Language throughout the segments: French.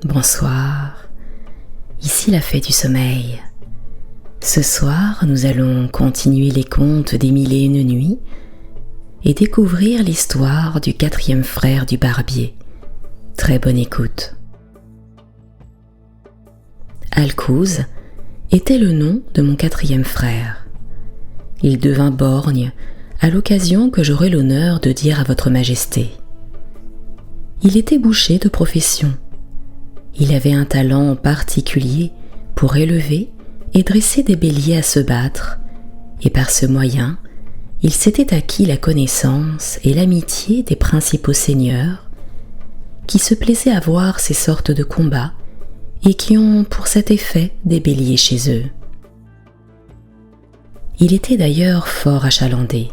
bonsoir, ici la fée du sommeil. Ce soir, nous allons continuer les contes des 1001 nuits et découvrir l'histoire du 4e frère du barbier. Très bonne écoute. Alcouz était le nom de mon 4e frère. Il devint borgne à l'occasion que j'aurai l'honneur de dire à votre majesté. Il était boucher de profession. Il avait un talent particulier pour élever et dresser des béliers à se battre, et par ce moyen, il s'était acquis la connaissance et l'amitié des principaux seigneurs, qui se plaisaient à voir ces sortes de combats et qui ont pour cet effet des béliers chez eux. Il était d'ailleurs fort achalandé.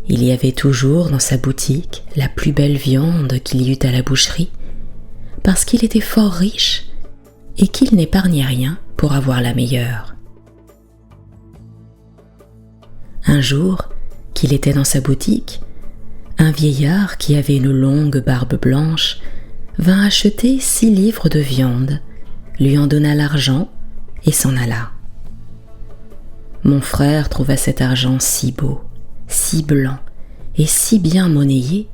Il y avait toujours dans sa boutique la plus belle viande qu'il y eût à la boucherie, parce qu'il était fort riche et qu'il n'épargnait rien pour avoir la meilleure. Un jour, qu'il était dans sa boutique, un vieillard qui avait une longue barbe blanche vint acheter 6 livres de viande, lui en donna l'argent et s'en alla. Mon frère trouva cet argent si beau, si blanc et si bien monnayé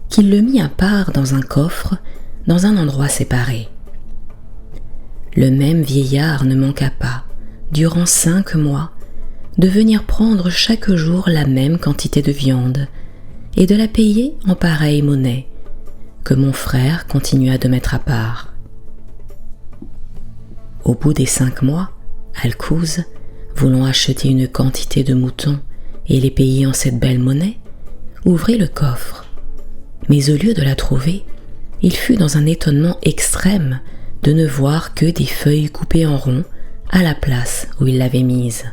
qu'il le mit à part dans un coffre dans un endroit séparé. Le même vieillard ne manqua pas, durant 5 mois, de venir prendre chaque jour la même quantité de viande et de la payer en pareille monnaie, que mon frère continua de mettre à part. Au bout des 5 mois, Alcouz, voulant acheter une quantité de moutons et les payer en cette belle monnaie, ouvrit le coffre. Mais au lieu de la trouver, il fut dans un étonnement extrême de ne voir que des feuilles coupées en rond à la place où il l'avait mise.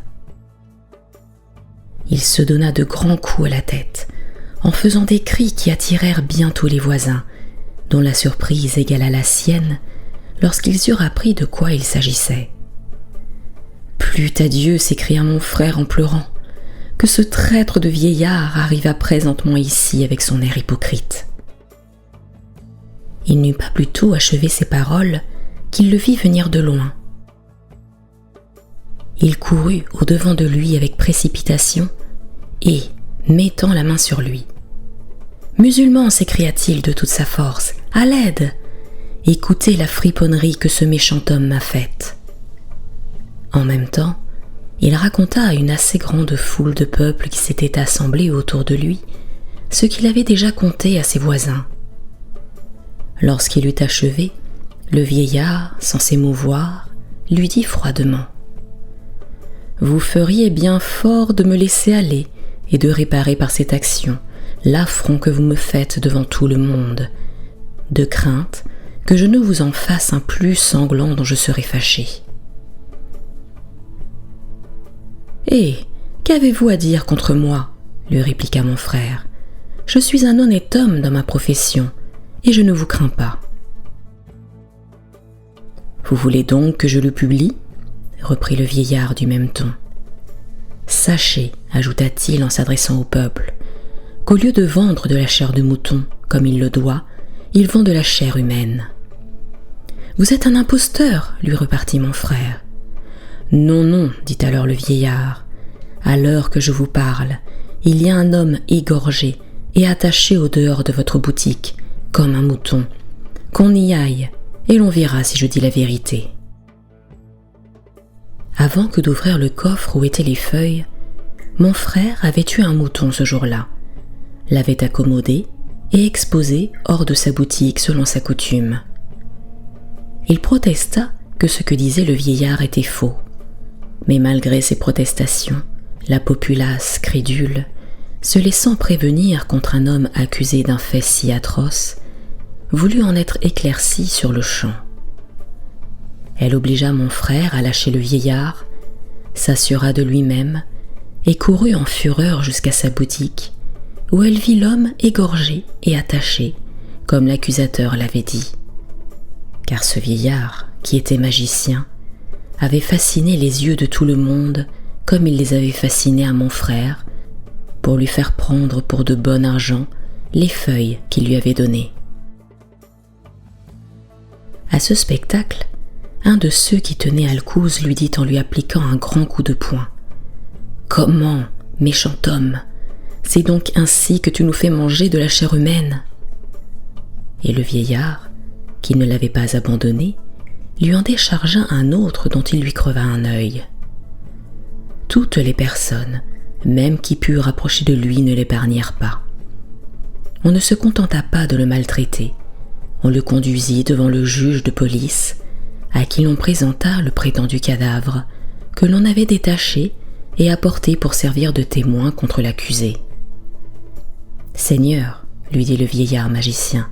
Il se donna de grands coups à la tête, en faisant des cris qui attirèrent bientôt les voisins, dont la surprise égala la sienne lorsqu'ils eurent appris de quoi il s'agissait. « Plût à Dieu, s'écria mon frère en pleurant, que ce traître de vieillard arriva présentement ici avec son air hypocrite. » Il n'eut pas plus tôt achevé ces paroles qu'il le vit venir de loin. Il courut au-devant de lui avec précipitation et, mettant la main sur lui, « Musulman !» s'écria-t-il de toute sa force, « à l'aide ! Écoutez la friponnerie que ce méchant homme m'a faite. » En même temps, il raconta à une assez grande foule de peuple qui s'était assemblée autour de lui ce qu'il avait déjà conté à ses voisins. Lorsqu'il eut achevé, le vieillard, sans s'émouvoir, lui dit froidement « Vous feriez bien fort de me laisser aller et de réparer par cette action l'affront que vous me faites devant tout le monde, de crainte que je ne vous en fasse un plus sanglant dont je serai fâché. » « Eh, qu'avez-vous à dire contre moi ?» lui répliqua mon frère. « Je suis un honnête homme dans ma profession, et je ne vous crains pas. »« Vous voulez donc que je le publie ?» reprit le vieillard du même ton. « Sachez, ajouta-t-il en s'adressant au peuple, qu'au lieu de vendre de la chair de mouton, comme il le doit, ils vendent de la chair humaine. »« Vous êtes un imposteur, lui repartit mon frère. »« Non, non, dit alors le vieillard, à l'heure que je vous parle, il y a un homme égorgé et attaché au dehors de votre boutique, comme un mouton. Qu'on y aille, et l'on verra si je dis la vérité. » Avant que d'ouvrir le coffre où étaient les feuilles, mon frère avait eu un mouton ce jour-là, l'avait accommodé et exposé hors de sa boutique selon sa coutume. Il protesta que ce que disait le vieillard était faux, mais malgré ses protestations, la populace crédule, se laissant prévenir contre un homme accusé d'un fait si atroce, voulut en être éclaircie sur le champ. Elle obligea mon frère à lâcher le vieillard, s'assura de lui-même et courut en fureur jusqu'à sa boutique, où elle vit l'homme égorgé et attaché, comme l'accusateur l'avait dit. Car ce vieillard, qui était magicien, avait fasciné les yeux de tout le monde comme il les avait fascinés à mon frère, pour lui faire prendre pour de bon argent les feuilles qu'il lui avait données. À ce spectacle, un de ceux qui tenaient Alcouz lui dit en lui appliquant un grand coup de poing : « Comment, méchant homme, c'est donc ainsi que tu nous fais manger de la chair humaine ?» Et le vieillard, qui ne l'avait pas abandonné, lui en déchargea un autre dont il lui creva un œil. Toutes les personnes, même qui purent approcher de lui, ne l'épargnèrent pas. On ne se contenta pas de le maltraiter. On le conduisit devant le juge de police, à qui l'on présenta le prétendu cadavre, que l'on avait détaché et apporté pour servir de témoin contre l'accusé. « Seigneur, lui dit le vieillard magicien,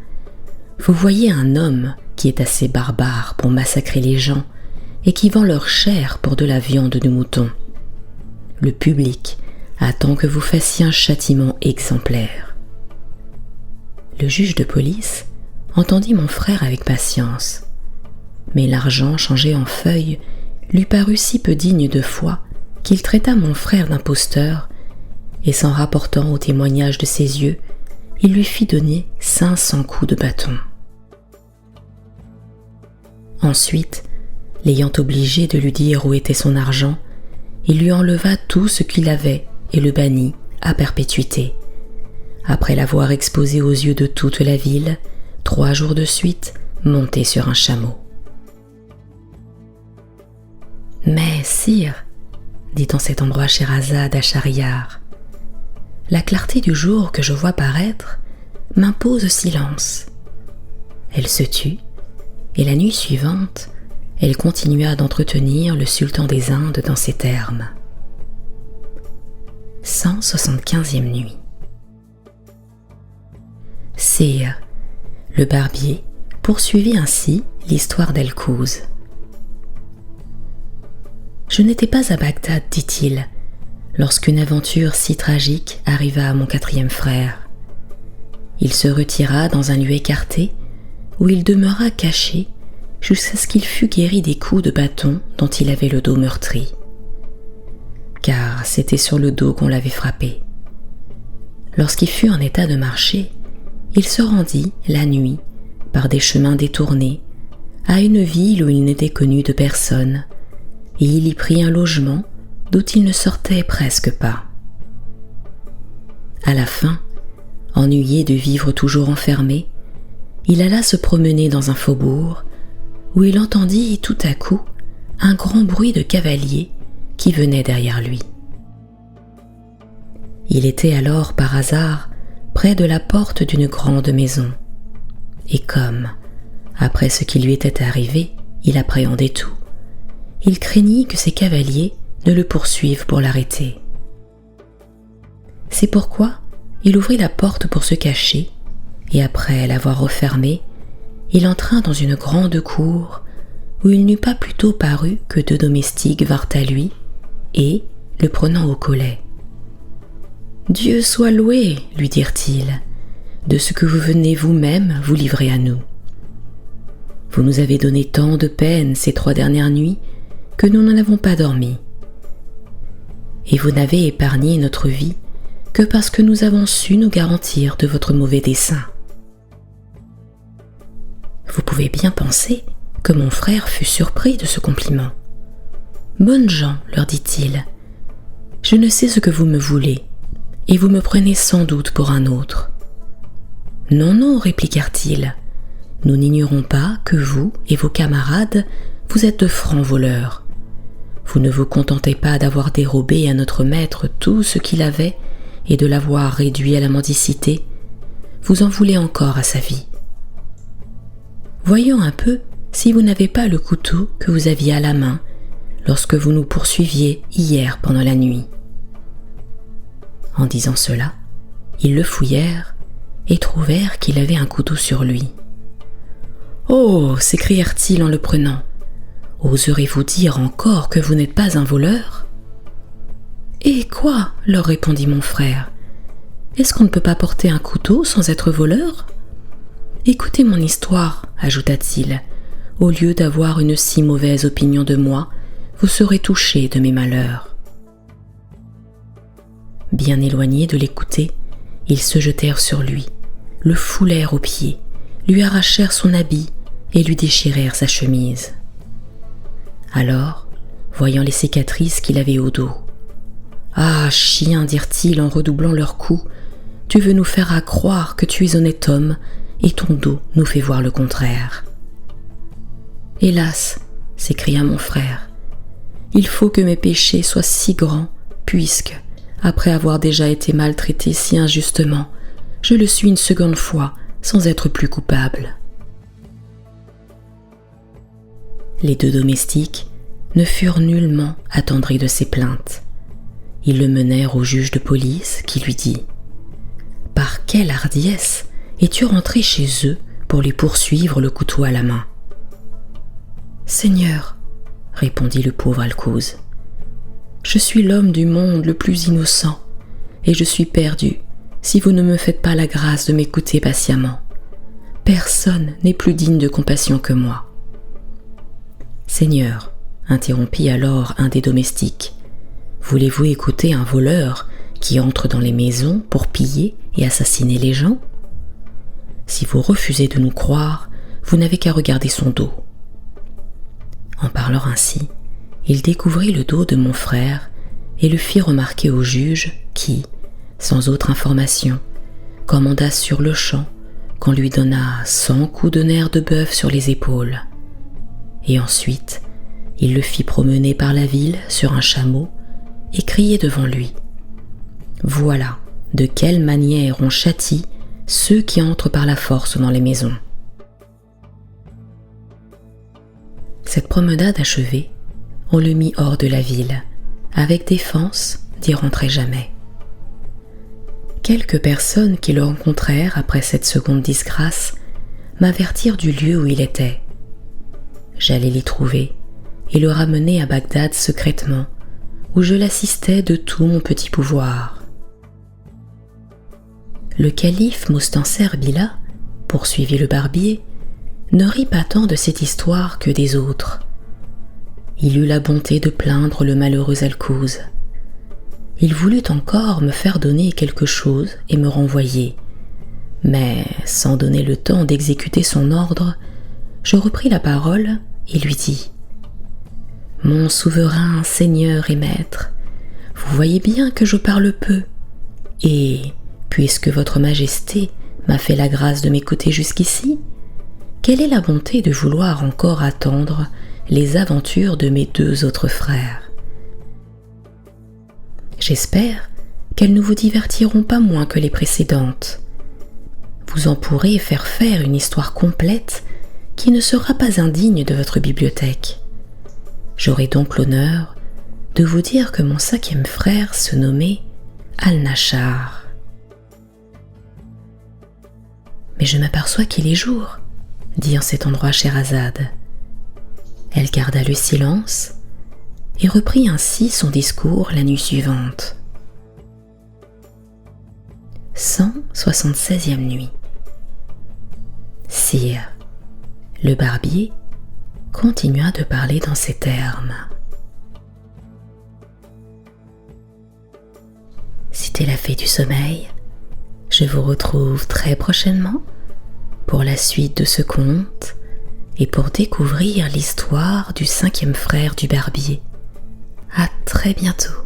vous voyez un homme qui est assez barbare pour massacrer les gens et qui vend leur chair pour de la viande de mouton. Le public attend que vous fassiez un châtiment exemplaire. » Le juge de police entendit mon frère avec patience, mais l'argent changé en feuilles lui parut si peu digne de foi qu'il traita mon frère d'imposteur, et s'en rapportant au témoignage de ses yeux, il lui fit donner 500 coups de bâton. Ensuite, l'ayant obligé de lui dire où était son argent, il lui enleva tout ce qu'il avait et le bannit à perpétuité. Après l'avoir exposé aux yeux de toute la ville, 3 jours de suite, monté sur un chameau. « Mais, sire, dit en cet endroit Scheherazade à Schahriar, la clarté du jour que je vois paraître m'impose silence. » Elle se tut, et la nuit suivante, elle continua d'entretenir le sultan des Indes dans ces termes. 175e nuit. Sire, le barbier poursuivit ainsi l'histoire d'Alcouz. Je n'étais pas à Bagdad, dit-il, lorsqu'une aventure si tragique arriva à mon 4e frère. Il se retira dans un lieu écarté où il demeura caché jusqu'à ce qu'il fût guéri des coups de bâton dont il avait le dos meurtri. Car c'était sur le dos qu'on l'avait frappé. Lorsqu'il fut en état de marcher, il se rendit, la nuit, par des chemins détournés, à une ville où il n'était connu de personne, et il y prit un logement d'où il ne sortait presque pas. À la fin, ennuyé de vivre toujours enfermé, il alla se promener dans un faubourg où il entendit tout à coup un grand bruit de cavaliers qui venait derrière lui. Il était alors par hasard près de la porte d'une grande maison, et comme, après ce qui lui était arrivé, il appréhendait tout, il craignit que ces cavaliers ne le poursuivent pour l'arrêter. C'est pourquoi il ouvrit la porte pour se cacher, et après l'avoir refermée, il entra dans une grande cour où il n'eut pas plus tôt paru que 2 domestiques vinrent à lui et, le prenant au collet, « Dieu soit loué, lui dirent-ils, de ce que vous venez vous-même vous livrer à nous. Vous nous avez donné tant de peine ces 3 dernières nuits que nous n'en avons pas dormi. Et vous n'avez épargné notre vie que parce que nous avons su nous garantir de votre mauvais dessein. » Vous pouvez bien penser que mon frère fut surpris de ce compliment. « Bonnes gens, leur dit-il, je ne sais ce que vous me voulez, et vous me prenez sans doute pour un autre. »« Non, non, répliquèrent-ils, nous n'ignorons pas que vous et vos camarades, vous êtes de francs voleurs. Vous ne vous contentez pas d'avoir dérobé à notre maître tout ce qu'il avait et de l'avoir réduit à la mendicité, vous en voulez encore à sa vie. Voyons un peu si vous n'avez pas le couteau que vous aviez à la main lorsque vous nous poursuiviez hier pendant la nuit. » En disant cela, ils le fouillèrent et trouvèrent qu'il avait un couteau sur lui. « Oh !» s'écrièrent-ils en le prenant. « Oserez-vous dire encore que vous n'êtes pas un voleur ?»« Et quoi ?» leur répondit mon frère. « Est-ce qu'on ne peut pas porter un couteau sans être voleur ? Écoutez mon histoire, ajouta-t-il. Au lieu d'avoir une si mauvaise opinion de moi, vous serez touché de mes malheurs. » Bien éloignés de l'écouter, ils se jetèrent sur lui, le foulèrent aux pieds, lui arrachèrent son habit et lui déchirèrent sa chemise. Alors, voyant les cicatrices qu'il avait au dos, « Ah, chien, dirent-ils en redoublant leurs coups, tu veux nous faire accroire que tu es honnête homme, et ton dos nous fait voir le contraire. » « Hélas, s'écria mon frère, il faut que mes péchés soient si grands, puisque, après avoir déjà été maltraité si injustement, je le suis une seconde fois sans être plus coupable. » Les deux domestiques ne furent nullement attendris de ces plaintes. Ils le menèrent au juge de police qui lui dit « Par quelle hardiesse es-tu rentré chez eux pour les poursuivre le couteau à la main ?»« Seigneur, répondit le pauvre Alcouz, je suis l'homme du monde le plus innocent, et je suis perdu si vous ne me faites pas la grâce de m'écouter patiemment. Personne n'est plus digne de compassion que moi. » « Seigneur, interrompit alors un des domestiques, voulez-vous écouter un voleur qui entre dans les maisons pour piller et assassiner les gens ? Si vous refusez de nous croire, vous n'avez qu'à regarder son dos. » En parlant ainsi, il découvrit le dos de mon frère et le fit remarquer au juge qui, sans autre information, commanda sur-le-champ qu'on lui donna 100 coups de nerf de bœuf sur les épaules. Et ensuite, il le fit promener par la ville sur un chameau et crier devant lui « Voilà de quelle manière on châtie ceux qui entrent par la force dans les maisons. » Cette promenade achevée, on le mit hors de la ville, avec défense d'y rentrer jamais. Quelques personnes qui le rencontrèrent après cette seconde disgrâce m'avertirent du lieu où il était. J'allai l'y trouver et le ramenai à Bagdad secrètement, où je l'assistais de tout mon petit pouvoir. Le calife Mostanser Billah, poursuivit le barbier, ne rit pas tant de cette histoire que des autres. Il eut la bonté de plaindre le malheureux Alcouz. Il voulut encore me faire donner quelque chose et me renvoyer, mais sans donner le temps d'exécuter son ordre, je repris la parole et lui dis « Mon souverain, seigneur et maître, vous voyez bien que je parle peu, et, puisque votre majesté m'a fait la grâce de m'écouter jusqu'ici, quelle est la bonté de vouloir encore attendre les aventures de mes deux autres frères? J'espère qu'elles ne vous divertiront pas moins que les précédentes. Vous en pourrez faire une histoire complète qui ne sera pas indigne de votre bibliothèque. J'aurai donc l'honneur de vous dire que mon 5e frère se nommait Al-Nashar. Mais je m'aperçois qu'il est jour, dit en cet endroit Scheherazade. Elle garda le silence et reprit ainsi son discours la nuit suivante. 176e nuit. Sire, le barbier continua de parler dans ces termes. C'était la fée du sommeil. Je vous retrouve très prochainement pour la suite de ce conte et pour découvrir l'histoire du 5e frère du barbier. À très bientôt.